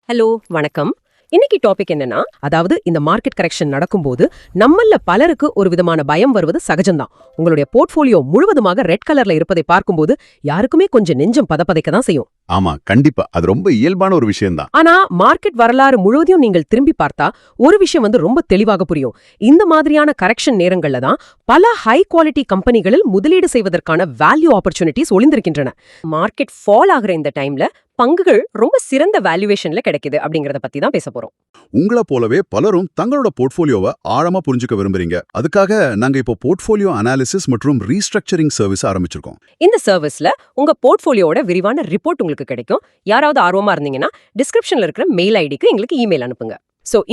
Hello வணக்கம். இன்னைக்கு topic என்னன்னா, அதாவது இந்த மார்க்கெட் கரெக்ஷன் நடக்கும்போது நம்மள பலருக்கு ஒரு விதமான பயம் வருவது சகஜம்தான். உங்களுடைய போர்ட்ஃபோலியோ முழுவதுமாக ரெட் கலர்ல இருப்பதை பார்க்கும்போது யாருக்குமே கொஞ்சம் நெஞ்சம் பதப்பதைக்க தான் செய்யும். ஆமா, கண்டிப்பா அது ரொம்ப இயல்பான ஒரு விஷயம்தான். ஆனா மார்க்கெட் வரலாறு முழுவதையும் நீங்கள் திரும்பி பார்த்தா ஒரு விஷயம் ரொம்ப தெளிவாக புரியும். இந்த மாதிரியான கரெக்ஷன் நேரங்கள்ல தான் பல ஹை குவாலிட்டி கம்பெனிகளில் முதலீடு செய்வதற்கான வேல்யூ ஆப்பர்ச்சுனிட்டிஸ் ஒளிந்திருக்கின்றன. மார்க்கெட் ஃபால் ஆகிற இந்த டைம்ல பங்குகள் ரொம்ப சிறந்த வேல்யூவேஷன்ல கிடைக்குது அப்படிங்கறத பத்தி தான் பேச போறோம். உங்கள போலவே பலரும் தங்களோட போர்ட்ஃபோலியோவை ஆழமா புரிஞ்சுக்க விரும்புறீங்க. அதுக்காக நாங்க இப்போ போர்ட்ஃபோலியோ அனாலிசிஸ் மற்றும் ரீஸ்ட்ரக்சரிங் சர்வீஸ் ஆரம்பிச்சிருக்கோம். இந்த சர்வீஸ்ல உங்க போர்ட்ஃபோலியோட விரிவான ரிப்போர்ட் உங்களுக்கு கிடைக்கும். யாராவது ஆர்வமா இருந்தீங்கன்னா டிஸ்கிரிப்ஷன்ல இருக்கிற மெயில் ஐடிக்கு எங்களுக்கு இமெயில் அனுப்புங்க.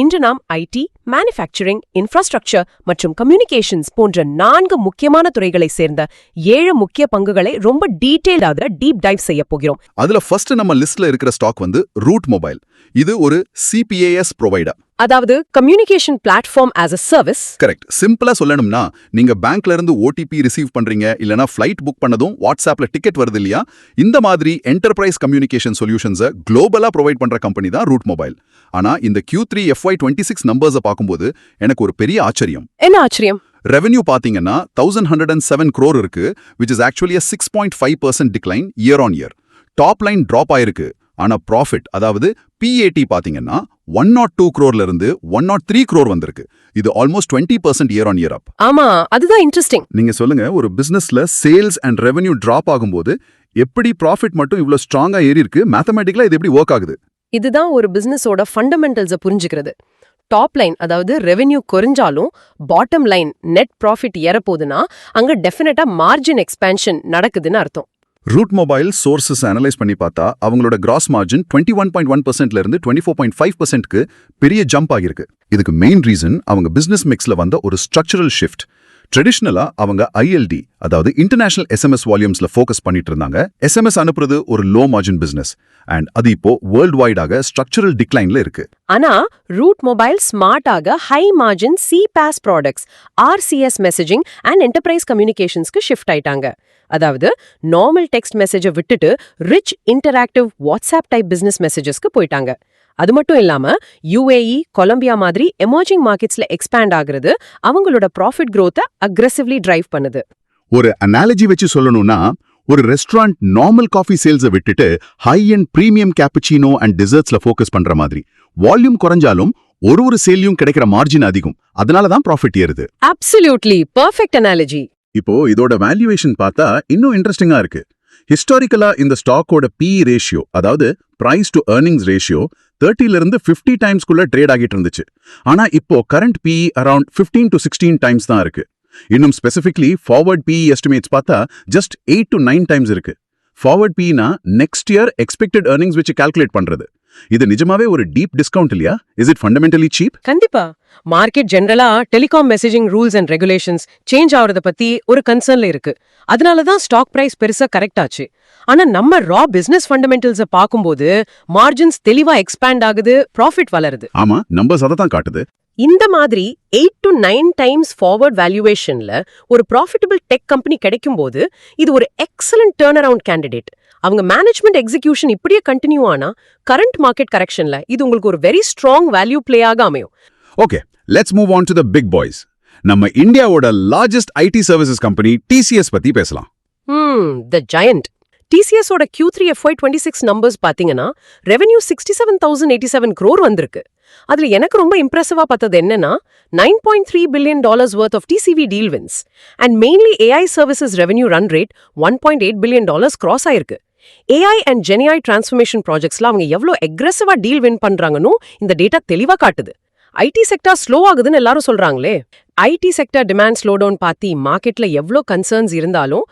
இன்று நாம் ஐடி, மேனுஃபேக்சரிங், இன்ஃப்ராஸ்ட்ரக்சர் மற்றும் கம்யூனிகேஷன்ஸ் போன்ற 4 முக்கியமான துறைகளை சேர்ந்த 7 முக்கிய பங்குகளை ரொம்ப டீடைல்டாக டீப் டைவ் செய்ய போகிறோம். அதுல ஃபர்ஸ்ட் நம்ம லிஸ்ட்ல இருக்கிற ஸ்டாக் ரூட் மொபைல். இது ஒரு CPaaS ப்ரொவைடர், அதாவது communication platform as a service. Correct. சிம்பிளா சொல்லணும்னா, நீங்க பேங்க்ல இருந்து OTP ரிசீவ் பண்றீங்க, இல்லனா ஃபிளைட் புக் பண்ணதும் வாட்ஸ்அப்ல டிக்கெட் வருது இல்லையா, இந்த மாதிரி என்டர்பிரைஸ் கம்யூனிகேஷன் சொல்யூஷன்ஸை குளோபலா ப்ரொவைட் பண்ற கம்பெனி தான் ரூட் மொபைல். ஆனா இந்த Q3 FY26 நம்பர்ஸை பார்க்கும்போது எனக்கு ஒரு பெரிய ஆச்சரியம். என்ன ஆச்சரியம்? ரெவென்யூ பாத்தீங்கன்னா 1107 crore இருக்கு, which is actually a 6.5% decline year on year. Top line drop ஆயிருக்கு. ஆனா ப்ராஃபிட், அதாவது PAT பாத்தீங்கன்னா 102 crore இருந்து 103 crore வந்திருக்கு. இது ஆல்மோஸ்ட் 20% இயர் ஆன் இயர் அப். ஆமா, அதுதான் இன்ட்ரெஸ்டிங். நீங்க சொல்லுங்க, ஒரு பிசினஸ்ல சேல்ஸ் அண்ட் ரெவென்யூ டிராப் ஆகும்போது எப்படி ப்ராஃபிட் மட்டும் இவ்ளோ ஸ்ட்ராங்கா ஏறி இருக்கு? மேத்தமேட்டிக்கலா இது எப்படி ஒர்க் ஆகுது? இதுதான் ஒரு பிசினஸோட ஃபண்டமெண்டல்ஸை புரிஞ்சுக்கிறது. டாப் லைன், அதாவது ரெவென்யூ குறைஞ்சாலும் பாட்டம் லைன் நெட் ப்ராஃபிட் ஏறப்போகுதுன்னா அங்க டெஃபினட்டா மார்ஜின் எக்ஸ்பேன்ஷன் நடக்குதுன்னு அர்த்தம். ரூட் மொபைல் சோர்சஸ் அனலைஸ் பண்ணி பார்த்தா அவங்களோட கிராஸ் மார்ஜின் 21.1% இருந்து 24.5%க்கு பெரிய ஜம்ப் ஆகிருக்கு. இதுக்கு மெயின் ரீசன் அவங்க பிசினஸ் மிக்ஸ்ல வந்த ஒரு ஸ்ட்ரக்சரல் ஷிஃப்ட். ட்ரெடிஷனலா அவங்க ILD, அதாவது இன்டர்நேஷனல் SMS வால்யூம்ஸ்ல ஃபோக்கஸ் பண்ணிட்டு இருந்தாங்க. SMS அனுப்புறது ஒரு லோ மார்ஜின் பிசினஸ், அண்ட் அது இப்போ வேர்ல்ட் வைடாக ஸ்ட்ரக்சரல் டிக்ளைன்ல இருக்கு. ஆனா ரூட் மொபைல் ஸ்மார்ட்டாக high margin CPaaS products, RCS messaging and enterprise கம்யூனிகேஷன்ஸ்க்கு ஷிஃப்ட் ஆயிட்டாங்க. அதாவது நார்மல் டெக்ஸ்ட் மெசேஜை விட்டுட்டு rich interactive WhatsApp type business மெசேஜஸ்க்கு போயிட்டாங்க. அது மட்டும் இல்லாம UAE, கொலம்பியா மாதிரி எமர்ஜிங் மார்க்கெட்ஸ்ல எக்ஸ்பேண்ட் ஆகுறது அவங்களோட ப்ராஃபிட் growth-அ அக்ரெசிவ்லி டிரைவ் பண்ணுது. ஒரு அனாலஜி வச்சு சொல்லணும்னா, ஒரு ரெஸ்டாரண்ட் நார்மல் காஃபி சேல்ஸை விட்டுட்டு high and premium cappuccino and டிசர்ட்ஸ்ல ஃபோக்கஸ் பண்ற மாதிரி. வால்யூம் குறைஞ்சாலும் ஒரு சேல்லையும் கிடைக்கிற மார்ஜின் அதிகம். அதனால தான் ப்ராஃபிட் ஏறுது. Absolutely perfect analogy. இப்போ இதோட வேல்யூவேஷன் பார்த்தா இன்னும் இன்ட்ரெஸ்டிங்கா இருக்கு. ஹிஸ்டாரிக்கலா இந்த ஸ்டாக்கோட PE ரேஷியோ, அதாவது பிரைஸ் டு earnings ரேஷியோ 30 இருந்து 50 டைம்ஸ்குள்ள ட்ரேட் ஆகிட்டு இருந்துச்சு. ஆனா இப்போ current PE around 15 to 16 times தான் இருக்கு. இன்னும் ஸ்பெசிஃபிக்லி ஃபார்வர்ட் PE எஸ்டிமேட்ஸ் பார்த்தா ஜஸ்ட் 8 to 9 டைம்ஸ் இருக்கு. ஃபார்வர்ட் PEனா நெக்ஸ்ட் இயர் எக்ஸ்பெக்டட் earnings வச்சு கால்குலேட் பண்றது. இது நிஜமாவே ஒரு டீப் டிஸ்கவுண்ட் இல்லையா? Is it fundamentally cheap? கண்டிப்பா. மார்க்கெட் ஜெனரலா telecom messaging rules and regulations change ஆகுறத பத்தி ஒரு கன்சர்ன்ல இருக்கு. அதனாலதான் ஸ்டாக் பிரைஸ் பெருசா கரெக்ட் ஆச்சு. ஆனா நம்ம ரா பிசினஸ் ஃபண்டமெண்டல்ஸை பார்க்கும்போது மார்ஜின்ஸ் தெளிவா எக்ஸ்பேண்ட் ஆகுது, ப்ராஃபிட் வளருது. ஆமா, நம்பர்ஸ் அதை தான் காட்டுது. இந்த மாதிரி 8 to 9 டைம்ஸ் ஃபார்வர்ட் வேல்யூவேஷன்ல ஒரு ப்ராஃபிட்டபிள் டெக் கம்பெனி கிடைக்கும்போது இது ஒரு எக்ஸலன்ட் டர்ன் அரவுண்ட் கேண்டிடேட். அவங்க மேனேஜ்மெண்ட் எக்ஸிகியூஷன் இப்படியே கண்டினியூ ஆனா கரண்ட் மார்க்கெட் கரெக்ஷன்ல இது உங்களுக்கு ஒரு வெரி ஸ்ட்ராங் வேல்யூ பிளேயாக அமையும். Okay, let's move on to the big boys. நம்ம இந்தியாவோட largest IT services company TCS பத்தி பேசலாம். தி ஜயண்ட். TCS ஓட Q3 FY26 நம்பர்ஸ் பாத்தீங்கன்னா ரெவென்யூ 67,087 crore வந்திருக்கு. அதுல எனக்கு ரொம்ப இம்ப்ரெசிவா பார்த்தது என்னன்னா, $9.3 billion worth of TCV deal wins and mainly AI services revenue run rate $1.8 billion cross ஆயிருக்கு. AI and GenAI டிரான்ஸ்ஃபர்மேஷன் ப்ராஜெக்ட்ஸ்ல அவங்க எவ்வளவு அக்ரெசிவா டீல் வின் பண்றாங்கன்னு இந்த டேட்டா தெளிவா காட்டுது. IT செக்டார் ஸ்லோ ஆகுதுன்னு எல்லாரும் சொல்றாங்களே. IT sector demand slow down பாத்தி மார்க்கெட்ல எவ்வளோ கன்சர்ன்ஸ் இருந்தாலும்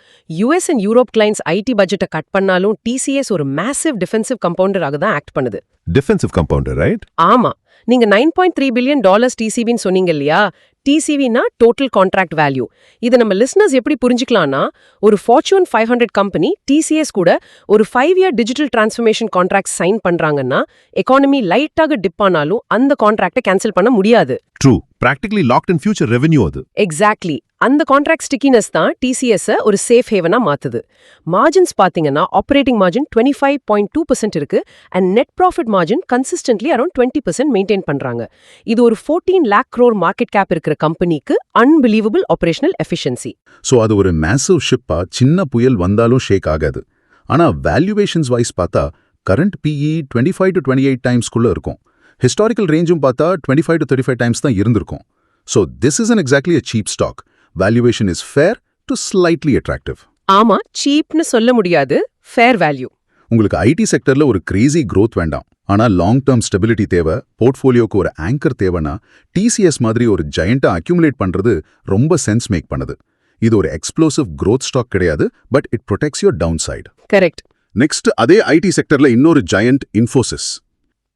US and Europe clients IT பட்ஜெட்டை கட் பண்ணாலும் TCS ஒரு மேசிவ் டிஃபென்சிவ் கம்பவுண்டராக தான் ஆக்ட் பண்ணுது. Defensive compounder, right? ஆமா. நீங்க $9.3 billion TCVன்னு சொன்னீங்க இல்லையா? TCVனா டோட்டல் கான்ட்ராக்ட் வேல்யூ. இதை நம்ம லிசனர்ஸ் எப்படி புரிஞ்சுக்கலாம்னா, ஒரு Fortune 500 கம்பெனி TCS கூட ஒரு 5-year digital transformation contract sign பண்றாங்கன்னா எக்கானமி லைட்டாக டிப் ஆனாலும் அந்த கான்ட்ராக்டை கேன்சல் பண்ண முடியாது. True, practically locked in future revenue அது. எக்ஸாக்ட்லி. அந்த கான்ட்ராக்ட் ஸ்டிக்கினஸ் தான் TCS ஒரு சேஃப் ஹேவனா மாத்துது. மார்ஜின்ஸ் பாத்தீங்கன்னா ஆப்பரேட்டிங் மார்ஜின் 25.2% இருக்கு and net profit margin consistently around 20% maintain பண்றாங்க. இது ஒரு 14 lakh crore மார்க்கெட் கேப் இருக்கிற கம்பெனிக்கு அன்பிலீவபிள் ஆபரேஷனல் எஃபிஷியன்சி. சோ அது ஒரு மேசிவ் ஷிப்பா சின்ன புயல் வந்தாலும் ஷேக் ஆகாது. ஆனா வேல்யூவேஷன்ஸ் வைஸ் பார்த்தா கரண்ட் PE 25 to 28 டைம்ஸ்குள்ள இருக்கும். ஹிஸ்டாரிக்கல் ரேஞ்சும் பார்த்தா 25 to 35 டைம்ஸ் தான் இருந்திருக்கும். So this isn't exactly a cheap stock. Valuation is fair to slightly attractive. ஆமா, சீப்னு சொல்ல முடியாது, ஃபேர் வேல்யூ. உங்களுக்கு ஐடி செக்டர்ல ஒரு கிரேசி growth வேண்டாம். ஆனா லாங் டர்ம் ஸ்டெபிலிட்டி தேவை, போர்ட்ஃபோலியோக்கு ஒரு ஆங்கர் தேவைன்னா TCS மாதிரி ஒரு ஜெயண்டா அக்யூமுலேட் பண்றது ரொம்ப சென்ஸ் மேக் பண்ணுது. இது ஒரு எக்ஸ்ப்ளோசிவ் growth ஸ்டாக் கிடையாது, but it protects your downside. Correct. Next அதே ஐடி செக்டர்ல இன்னொரு giant Infosys.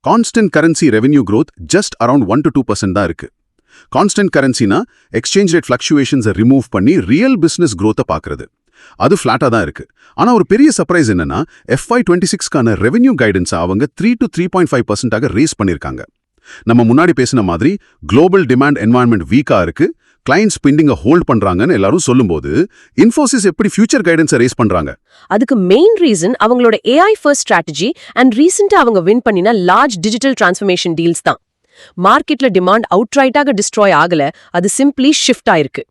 Constant currency revenue growth just around 1 to 2% தான் இருக்கு. கான்ஸ்டன்ட் கரன்சினா எக்ஸ்சேஞ்ச் ரேட் ஃபிளக்சுவேஷன்ஸை ரிமூவ் பண்ணி ரியல் பிசினஸ் growth-அ பார்க்கறது. அது ஃபிளாட்டா தான் இருக்கு. ஆனா ஒரு பெரிய சர்ப்ரைஸ் என்னன்னா FY26க்கான ரெவென்யூ கைடன்ஸை அவங்க 3 to 3.5%ஆக ரேஸ் பண்ணிருக்காங்க. நம்ம முன்னாடி பேசின மாதிரி குளோபல் டிமாண்ட் என்வாயன்மெண்ட் வீக்கா இருக்கு, கிளைண்ட் ஸ்பெண்டிங்கை ஹோல்ட் பண்றாங்கன்னு எல்லாரும் சொல்லும்போது இன்ஃபோசிஸ் எப்படி ஃபியூச்சர் கைடன்ஸை ரேஸ் பண்றாங்க? அதுக்கு மெயின் ரீசன் அவங்களோட AI ஃபர்ஸ்ட் ஸ்ட்ராட்டஜி அண்ட் ரீசெண்டா அவங்க வின் பண்ணின லார்ஜ் டிஜிட்டல் டிரான்ஸ்ஃபர்மேஷன் டீல்ஸ் தான். மார்க்கெட்ல டிமாண்ட் அவுட்ரைட்டாக டிஸ்ட்ராய் ஆகல, அது சிம்பிளி ஷிஃப்ட் ஆயிருக்கு.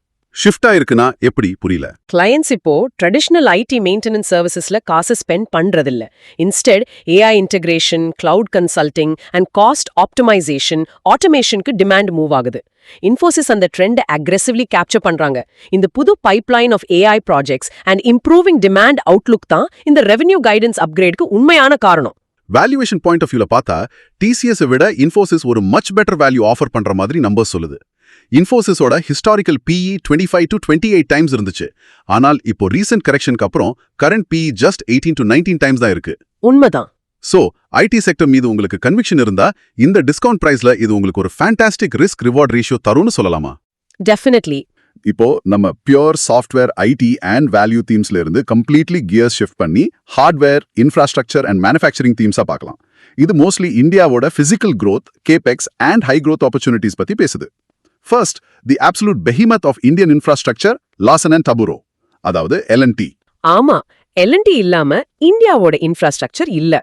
ஷிஃப்ட் ஆயிருக்குன்னா எப்படி? புரியல. கிளையன்ட்ஸ் இப்போ ட்ரெடிஷனல் ஐடி மெயின்டெனன்ஸ் சர்வீசஸ்ல காசு ஸ்பெண்ட் பண்றதில்ல. Instead AI integration, cloud consulting and cost optimisation, ஆட்டோமேஷனுக்கு டிமாண்ட் மூவ் ஆகுது. இன்ஃபோசிஸ் அந்த ட்ரெண்ட் அக்ரெசிவ்லி கேப்சர் பண்றாங்க. இந்த புது pipeline of AI projects and improving demand outlook தான் இந்த ரெவென்யூ கைடன்ஸ் அப்கிரேட்க்கு உண்மையான காரணம். வேல்யூவேஷன் பாயிண்ட் ஆஃப் வியூல பார்த்தா TCS-ஐ விட இன்ஃபோசிஸ் ஒரு மச் பெட்டர் வேல்யூ ஆஃபர் பண்ற மாதிரி நம்பர் சொல்லுது. இன்ஃபோசிஸோட ஹிஸ்டாரிக்கல் PE 25 to 28 டைம்ஸ் இருந்துச்சு. ஆனால் இப்போ ரீசென்ட் கரெக்ஷனுக்கு அப்புறம் current PE just 18 to 19 times தான் இருக்கு. உண்மைதான். சோ ஐடி செக்டர் மீது உங்களுக்கு கன்விக்ஷன் இருந்தா இந்த டிஸ்கவுண்ட் பிரைஸ்ல இது உங்களுக்கு ஒரு ஃபேண்டாஸ்டிக் ரிஸ்க் ரிவார்ட் ரேஷியோ தரும்னு சொல்லலாமா? டெஃபினெட்லி. இப்போ நம்ம pure software IT and value தீம்ஸ்ல இருந்து கம்ப்ளீட்லி கியர்ஸ் ஷிஃப்ட் பண்ணி ஹார்ட்வேர், இன்ஃப்ராஸ்ட்ரக்சர் அண்ட் மேனுஃபேக்சரிங் தீம்ஸா பார்க்கலாம். இது மோஸ்ட்லி இந்தியாவோட physical growth, capex and high growth opportunities பத்தி பேசுது. First, the absolute behemoth of Indian infrastructure, Larsen and Toubro, அதாவது L&T. ஆமா, L&T இல்லாம இந்தியாவோட இன்ஃப்ராஸ்ட்ரக்சர் இல்ல.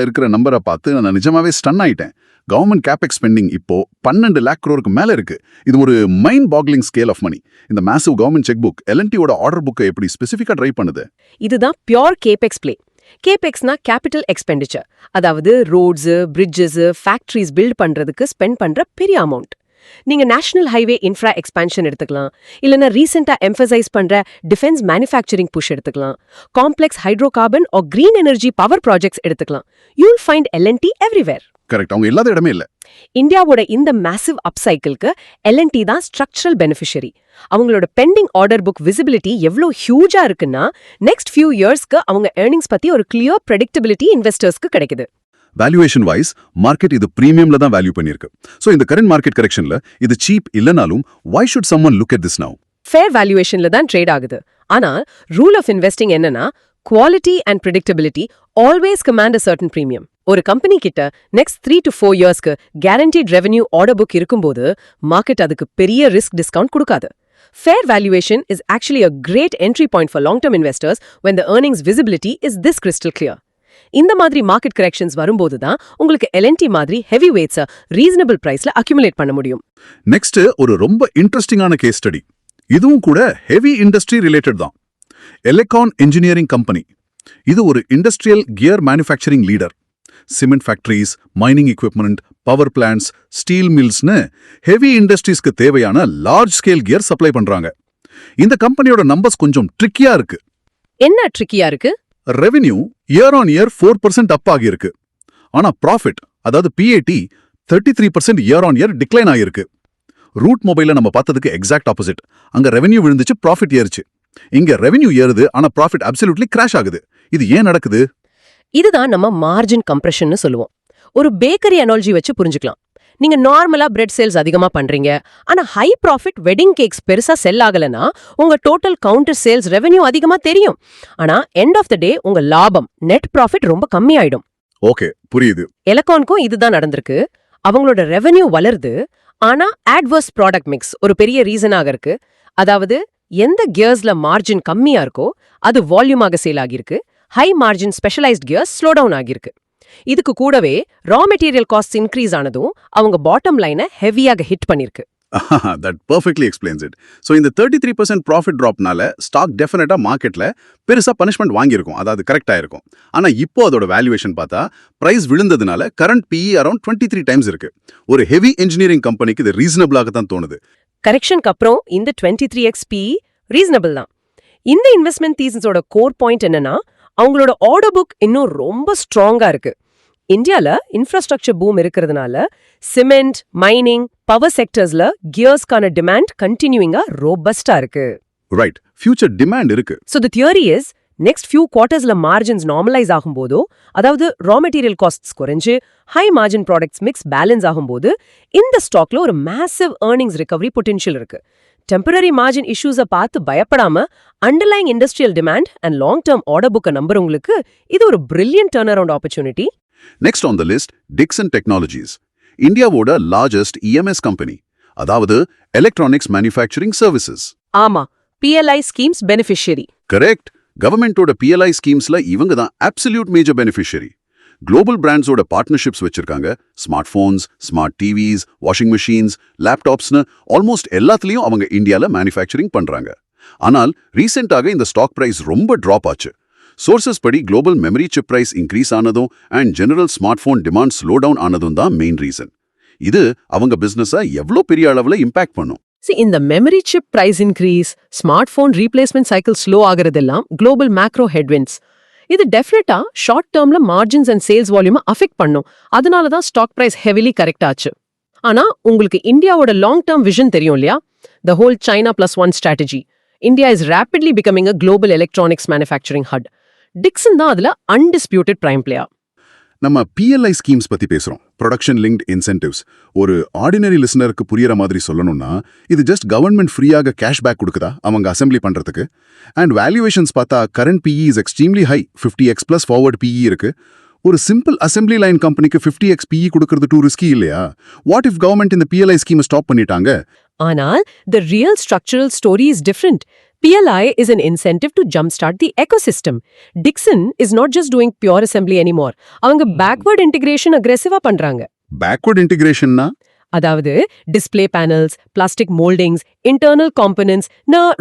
இருக்கிற நம்பரை பார்த்து நான் நிஜமாவே ஸ்டன் ஆயிட்டேன். கவர்மெண்ட் கேபெக்ஸ் ஸ்பெண்டிங் இப்போ 12 lakh crore மேல இருக்கு. இது ஒரு mind boggling scale of money. இந்த மேசிவ் கவர்மெண்ட் செக் புக் L&T-ஓட ஆர்டர் புக்கை எப்படி ஸ்பெசிஃபிக்கா ட்ரைவ் பண்ணுது? இதுதான் பியூர் கேபெக்ஸ் பிளே. கேபெக்ஸ்னா கேபிட்டல் எக்ஸ்பெண்டிச்சர், அதாவது ரோட்ஸ், பிரிட்ஜஸ், ஃபேக்டரிஸ் பில்ட் பண்றதுக்கு ஸ்பெண்ட் பண்ற பெரிய அமௌண்ட். நீங்க நேஷனல் ஹைவே இன்ஃப்ரா எக்ஸ்பான்ஷன் எடுத்துக்கலாம், இல்லனா ரீசெண்டா எம்பசைஸ் பண்ற டிஃபென்ஸ் மேனுஃபேக்சரிங் புஷ் எடுத்துக்கலாம், complex hydrocarbon or green energy power projects எடுத்துக்கலாம். You'll find L&T everywhere. Correct, அவங்க இல்லாத இடமே இல்ல. இந்தியாவோட இந்த மேசிவ் அப் சைக்கிள்க்கு L&T தான் ஸ்ட்ரக்சரல் பெனிஃபிஷரி. அவங்களோட பெண்டிங் ஆர்டர் புக் விசிபிலிட்டி எவ்வளோ ஹியூஜா இருக்குன்னா நெக்ஸ்ட் ஃபியூ இயர்ஸ்க்கு அவங்க ஏர்னிங்ஸ் பத்தி ஒரு கிளியர் ப்ரெடிக்டபிலிட்டி இன்வெஸ்டர்ஸ்க்கு கிடைக்குது. வேல்யூவேஷன் வைஸ் மார்க்கெட் இது பிரீமியம்ல தான் வேல்யூ பண்ணிருக்கு. சோ இந்த கரண்ட் மார்க்கெட் கரெக்ஷன்ல இது சீப் இல்லனாலும் why should someone look at this now? Fair வேல்யூவேஷன்ல தான் ட்ரேட் ஆகுது. ஆனா ரூல் ஆஃப் இன்வெஸ்டிங் என்னன்னா quality and predictability always command a certain premium. ஒரு கம்பெனி கிட்ட நெக்ஸ்ட் 3 to 4 இயர்ஸ்க்கு கேரண்டீட் ரெவென்யூ ஆர்டர் புக் இருக்கும்போது மார்க்கெட் அதுக்கு பெரிய ரிஸ்க் டிஸ்கவுண்ட் கொடுக்காது. Fair valuation is actually a great entry point for long-term investors when the earnings visibility is this crystal clear. இந்த மாதிரி market corrections வரும்போது தான் உங்களுக்கு L&T மாதிரி ஹெவி வெயிட்ஸை ரீசனபிள் பிரைஸ்ல அக்யூமுலேட் பண்ண முடியும். நெக்ஸ்ட் ஒரு ரொம்ப இன்ட்ரெஸ்டிங்கான கேஸ் ஸ்டடி. இதுவும் கூட ஹெவி இண்டஸ்ட்ரி ரிலேட்டட் தான். Elecon engineering company. இது ஒரு industrial gear manufacturing leader. Cement factories, mining equipment, power plants, steel மில்ஸ்னு ஹெவி இண்டஸ்ட்ரீஸ்க்கு தேவையான லார்ஜ் ஸ்கேல் கியர் சப்ளை பண்றாங்க. இந்த கம்பெனியோட நம்பர்ஸ் கொஞ்சம் ட்ரிக்கியா இருக்கு. என்ன ட்ரிக்கியா இருக்கு? ரெவென்யூ இயர் ஆன் இயர் 4% அப் ஆகியிருக்கு. ஆனா ப்ராஃபிட், அதாவது PAT 33% year on year decline ஆகியிருக்கு. ரூட் மொபைல நம்ம பார்த்ததுக்கு எக்ஸாக்ட் ஆப்போசிட். அங்க ரெவென்யூ விழுந்துச்சு, ப்ராஃபிட் ஏறுச்சு. இங்க ரெவென்யூ ஏறுது, ஆனா ப்ராஃபிட் அப்சல்யூட்லி கிராஷ் ஆகுது. இது ஏன் நடக்குது? இதுதான் நம்ம மார்ஜின் கம்ப்ரெஷன்னு சொல்லுவோம். ஒரு பேக்கரி அனாலஜி வச்சு புரிஞ்சுக்கலாம். நீங்க நார்மலா பிரெட் சேல்ஸ் அதிகமா பண்றீங்க, ஆனா ஹை ப்ராஃபிட் வெட்டிங் கேக்ஸ் பெருசா செல் ஆகலனா உங்க டோட்டல் கவுண்டர் சேல்ஸ் ரெவென்யூ அதிகமா தெரியும். ஆனா எண்ட் ஆஃப் த டே உங்க லாபம் நெட் ப்ராஃபிட் ரொம்ப கம்மி ஆயிடும். ஓகே, புரியுது. எலக்ட்ரானுக்கும் இதுதான் நடந்திருக்கு. அவங்களோட ரெவென்யூ வளருது, ஆனா adverse ப்ராடக்ட் மிக்ஸ் ஒரு பெரிய ரீசனாக இருக்கு. அதாவது எந்த கியர்ஸ்ல மார்ஜின் கம்மியா இருக்கோ அது வால்யூமாக சேல் ஆகியிருக்கு. High margin specialised gears slow down ஆகியிருக்கு. இதுக்கு கூடவே ரா மெட்டீரியல் காஸ்ட் இன்க்ரீஸ் ஆனதும் அவங்க பாட்டம் லைனை ஹெவியாக ஹிட் பண்ணிருக்கு. That perfectly explains it. So இந்த 33% ப்ராஃபிட் ட்ராப்னால ஸ்டாக் டெஃபினட்டா மார்க்கெட்ல பெருசா பனிஷ்மெண்ட் வாங்கியிருக்கும், அதாவது கரெக்டா இருக்கும். ஆனா இப்போ அதோட வேல்யூவேஷன் பார்த்தா பிரைஸ் விழுந்ததுனால கரண்ட் PE அரௌண்ட் 23 டைம்ஸ் இருக்கு. ஒரு ஹெவி இன்ஜினியரிங் கம்பெனிக்கு இது ரீசனபிளாக தான் தோணுது. கரெக்ஷனுக்கு அப்புறம் இந்த 23x PE ரீசனபிள் தான். இந்த இன்வெஸ்ட்மெண்ட் தீசஸோட கோர் பாயிண்ட் என்னன்னா அவங்களோட ஆர்டர் புக் இன்னும் ரொம்ப ஸ்ட்ராங்கா இருக்கு. இந்தியால இன்ஃப்ராஸ்ட்ரக்சர் பூம் இருக்கிறதுனால சிமெண்ட், மைனிங், பவர் செக்டர்ஸ்ல கியர்ஸ்க்கான டிமாண்ட் கண்டினியூயிங்கா ரோபஸ்டா இருக்கு. ரைட், ஃபியூச்சர் டிமாண்ட் இருக்கு. So the theory is next few quartersல margins normalize ஆகும்போதோ, அதாவது ரா மெட்டீரியல் காஸ்ட்ஸ் குறைஞ்சு high margin products mix balance ஆகும்போது இந்த ஸ்டாக்ல ஒரு மேசிவ் earnings recovery potential இருக்கு. டெம்பரரி மார்ஜின் இஷ்யூஸை பார்த்து பயப்படாம underlying industrial demand and long term order புக்கை நம்புறவங்களுக்கு இது ஒரு brilliant turn around opportunity. Next on the list Dixon technologies, இந்தியாவோட லார்ஜஸ்ட் EMS கம்பெனி, அதாவது எலக்ட்ரானிக்ஸ் மேனுஃபேக்சரிங் சர்வீசஸ். ஆமா, PLI ஸ்கீம்ஸ் பெனிஃபிஷியரி. கரெக்ட், கவர்மெண்டோட PLI ஸ்கீம்ஸ்ல இவங்க தான் அப்சல்யூட் மேஜர் பெனிஃபிஷியரி. குளோபல் பிராண்ட்ஸோட பார்ட்னர்ஷிப்ஸ் வச்சிருக்காங்க. Smart phones, smart TVs, washing machines, லேப்டாப்ஸ்னு ஆல்மோஸ்ட் எல்லாத்துலயும் அவங்க இந்தியால மேனுஃபேக்சரிங் பண்றாங்க. ஆனால் ரீசெண்டாக இந்த ஸ்டாக் பிரைஸ் ரொம்ப டிராப் ஆச்சு. சோர்சஸ் படி global memory chip price increase ஆனதும் and general smart phone demand slow down ஆனதும் தான் மெயின் ரீசன். இது அவங்க பிசினஸை எவ்வளோ பெரிய அளவுல இம்பாக்ட் பண்ணும். இந்த memory chip price increase, smart phone replacement cycle slow ஆகிறதெல்லாம் குளோபல் மேக்ரோ ஹெட்விண்ட்ஸ். இது டெஃபினட்டா ஷார்ட் டேர்ம்ல மார்ஜின்ஸ் அண்ட் சேல்ஸ் வால்யூமை அஃபெக்ட் பண்ணும். அதனால தான் ஸ்டாக் பிரைஸ் ஹெவிலி கரெக்ட் ஆச்சு. ஆனா உங்களுக்கு இந்தியாவோட லாங் டேர்ம் விஷன் தெரியும் இல்லையா? The whole China Plus One strategy. India is rapidly becoming a global electronics manufacturing hub. Dixon தான் அதுல undisputed prime player. நம்ம PLI ஸ்கீம்ஸ் பத்தி பேசுறோம், ப்ரொடக்ஷன் லிங்க்ட் இன்சென்டிவ்ஸ். ஒரு ஆர்டினரி லிசனருக்கு புரியற மாதிரி சொல்லணும்னா இது ஜஸ்ட் கவர்மெண்ட் ஃப்ரீயாக கேஷ்பேக் கொடுக்குதா அவங்க அசெம்பிளி பண்றதுக்கு. அண்ட் வேல்யூவேஷன்ஸ் பார்த்தா current PE is extremely high, 50x plus forward PE இருக்கு. ஒரு சிம்பிள் அசெம்பிளி லைன் கம்பெனிக்கு 50x PE கொடுக்கறது டூ ரிஸ்கி இல்லையா? வாட் இஃப் கவர்மெண்ட் இந்த PLI ஸ்கீமை ஸ்டாப் பண்ணிட்டாங்க? ஆனால் the real structural story is different. PLI is an incentive to jumpstart the ecosystem. Dixon is not just doing pure assembly anymore. அவங்க backward integration aggressive-ஆ பண்றாங்க. Backward இன்டிகிரேஷன்னா? அதாவது display panels, plastic moldings, internal components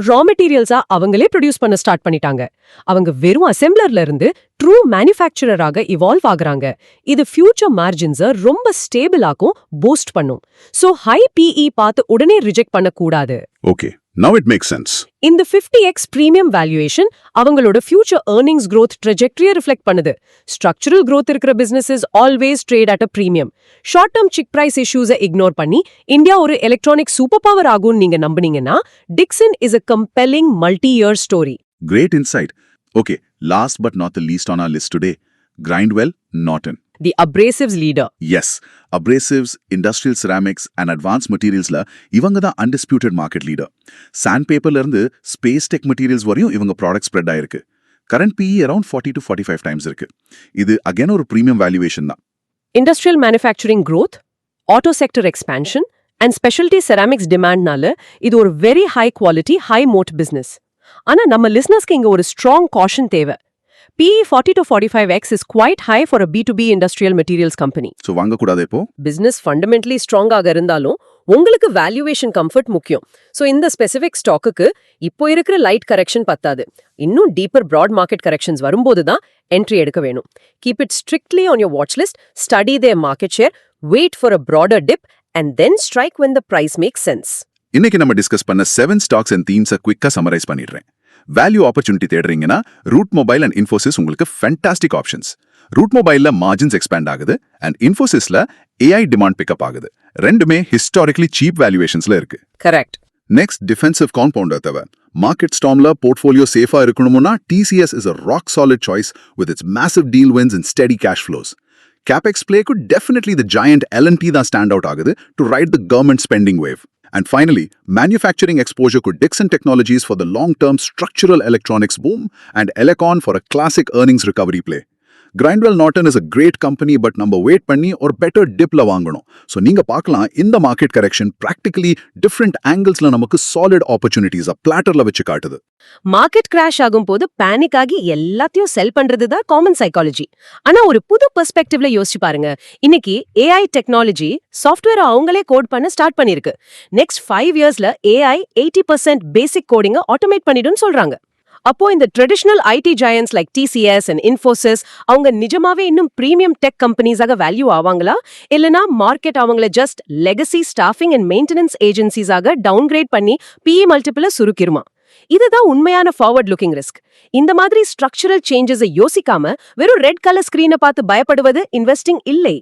raw மெட்டீரியல்ஸா அவங்களே produce பண்ண start பண்ணிட்டாங்க. அவங்க வெறும் அசெம்பிளர்ல இருந்து ட்ரூ மேனுஃபேக்சரராக இவால்வ் ஆகுறாங்க. இது ஃபியூச்சர் மார்ஜின்ஸை ரொம்ப ஸ்டேபிளாக்கும் பூஸ்ட் பண்ணும். ஸோ ஹை PE பார்த்து உடனே ரிஜெக்ட் பண்ணக்கூடாது. Okay, now it makes sense. இந்த 50x பிரீமியம் வேல்யூவேஷன் அவங்களோட future earnings growth trajectory reflect பண்ணுது. ஸ்ட்ரக்சரல் growth இருக்கிற businesses always trade at a premium. Short term chip price இஷ்யூஸை இக்னோர் பண்ணி இந்தியா ஒரு எலக்ட்ரானிக் சூப்பர் பவர் ஆகும்னு நீங்க நம்புனீங்கன்னா Dixon is a compelling multi-year story. Great insight. Okay, last but not the least on our list today, Grindwell Norton. The abrasives leader. Yes, abrasives, industrial ceramics and advanced materialsல இவங்க தான் undisputed market leader. Sandpaperல இருந்து space tech materials வரையும் இவங்க product spread ஆயிருக்கு. Current PE around 40 to 45 times இருக்கு. இது again ஒரு premium valuation தான். Industrial manufacturing growth, auto sector expansion and specialty ceramics demandனால இது ஒரு very high quality, high moat business. ஆனா நம்ம listeners-க்கு இங்க ஒரு strong caution தேவை. PE 40 to 45x is quite high for a B2B industrial materials company. So வாங்கக்கூடாது இப்போ? Business fundamentally strong ஆக இருந்தாலும் உங்களுக்கு valuation comfort முக்கியம். So இந்த specific stock-க்கு இப்போ இருக்கிற light correction பத்தாது. இன்னும் deeper broad market corrections வரும்போது தான் entry எடுக்க வேணும். Keep it strictly on your watch list, study their market share, wait for a broader dip and then strike when the price makes sense. இன்னைக்கு நம்ம discuss பண்ண 7 stocks and தீம்ஸை குவிக்கா summarize பண்ணிடுறேன். வேல்யூ ஆப்பர்ச்சுனிட்டி தேடுறீங்கன்னா Route Mobile and Infosys உங்களுக்கு fantastic options. Route மொபைல்ல margins expand ஆகுது அண்ட் இன்ஃபோசிஸ்ல AI டிமாண்ட் பிக்கப் ஆகுது. ரெண்டுமே ஹிஸ்டாரிக்கலி சீப் வேல்யூவேஷன்ஸ்ல இருக்கு. Correct. நெக்ஸ்ட் டிஃபென்சிவ் காம்பவுண்டர் தவிர மார்க்கெட் ஸ்டார்ம்ல போர்ட்ஃபோலியோ சேஃபா இருக்கணும்னா TCS is a rock solid choice with its massive deal wins and steady cash flows. CapEx play could definitely the giant L&T தான் stand out ஆகுது to ride the government spending wave. And finally, manufacturing exposure could Dixon Technologies for the long-term structural electronics boom and Elecon for a classic earnings recovery play. Grindwell Norton is a great company, but நம்ம wait பண்ணி ஒரு better dipல வாங்கணும். So நீங்க பார்க்கலாம் இந்த market correction practically different anglesல நமக்கு solid opportunities பிளாட்டர்ல வச்சு காட்டுது. மார்க்கெட் கிராஷ் ஆகும்போது பேனிக் ஆகி எல்லாத்தையும் செல் பண்றது தான் காமன் சைக்காலஜி. ஆனா ஒரு புது பெர்ஸ்பெக்டிவ்ல யோசிச்சு பாருங்க. இன்னைக்கு AI டெக்னாலஜி சாஃப்ட்வேர் அவங்களே கோட் பண்ண ஸ்டார்ட் பண்ணிருக்கு. நெக்ஸ்ட் 5 இயர்ஸ்ல AI 80% பேசிக் கோடிங்க ஆட்டோமேட் பண்ணிடும்னு சொல்றாங்க. அப்போ இந்த traditional IT giants like TCS and Infosys அவங்க நிஜமாவே இன்னும் பிரீமியம் டெக் கம்பெனிஸாக வேல்யூ ஆவாங்களா இல்லனா மார்க்கெட் அவங்கள just legacy staffing and maintenance ஏஜென்சிஸாக டவுன்கிரேட் பண்ணி PE மல்டிபிள சுருக்கிருமா? இதுதான் உண்மையான ஃபார்வர்ட் லுக்கிங் ரிஸ்க். இந்த மாதிரி ஸ்ட்ரக்சரல் சேஞ்சஸை யோசிக்காம வெறும் ரெட் கலர் ஸ்கிரீனை பார்த்து பயப்படுவது இன்வெஸ்டிங் இல்லை.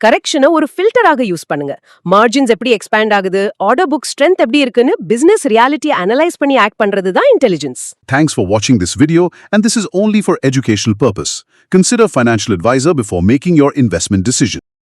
கரெக்ஷனை ஒரு ஃபில்டராக யூஸ் பண்ணுங்க. மார்ஜின்ஸ் எப்படி எக்ஸ்பேண்ட் ஆகுது, ஆர்டர் புக் ஸ்ட்ரென்த் எப்படி இருக்குன்னு பிசினஸ் ரியாலிட்டியை அனலைஸ் பண்ணி ஆக்ட் பண்றது தான் intelligence. Thanks for watching this video, and this is only for educational purpose. Consider financial advisor before making your investment decision.